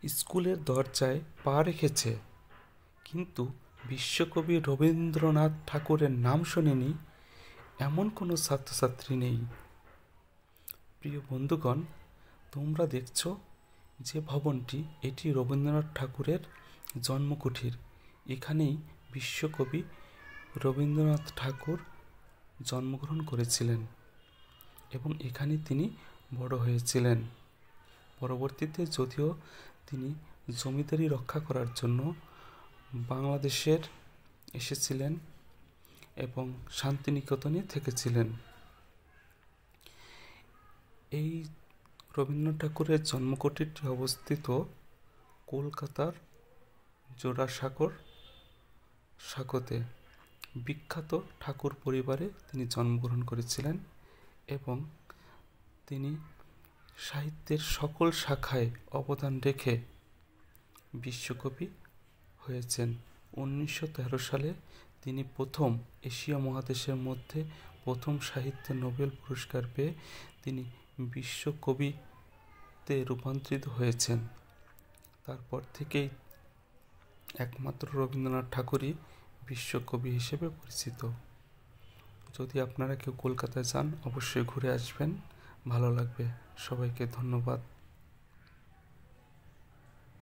স্কুলের দরজায় পা রেখেছে, কিন্তু বিশ্বকবি রবীন্দ্রনাথ ঠাকুরের নাম শোনেনি এমন কোনো ছাত্রছাত্রী নেই। প্রিয় বন্ধুগণ, তোমরা দেখছো যে ভবনটি, এটি রবীন্দ্রনাথ ঠাকুরের জন্মকুঠির। এখানেই বিশ্বকবি রবীন্দ্রনাথ ঠাকুর জন্মগ্রহণ করেছিলেন এবং এখানে তিনি বড় হয়েছিলেন। পরবর্তীতে যদিও তিনি জমিদারি রক্ষা করার জন্য বাংলাদেশের এসেছিলেন এবং শান্তিনিকেতনে থেকেছিলেন। এই রবীন্দ্রনাথ ঠাকুরের জন্মকুঠিরটি অবস্থিত কলকাতার জোড়াসাঁকোতে। বিখ্যাত ঠাকুর পরিবারে তিনি জন্মগ্রহণ করেছিলেন এবং তিনি সাহিত্যের সকল শাখায় অবদান রেখে বিশ্বকবি হয়েছেন। 1913 সালে তিনি প্রথম এশিয়া মহাদেশের মধ্যে প্রথম সাহিত্যে নোবেল পুরস্কার পেয়ে তিনি বিশ্বকবিতে রূপান্তরিত হয়েছেন। তারপর থেকেই একমাত্র রবীন্দ্রনাথ ঠাকুরই বিশ্বকবি হিসেবে পরিচিত। যদি আপনারা কেউ কলকাতায় যান, অবশ্যই ঘুরে আসবেন, ভালো লাগবে। সবাইকে ধন্যবাদ।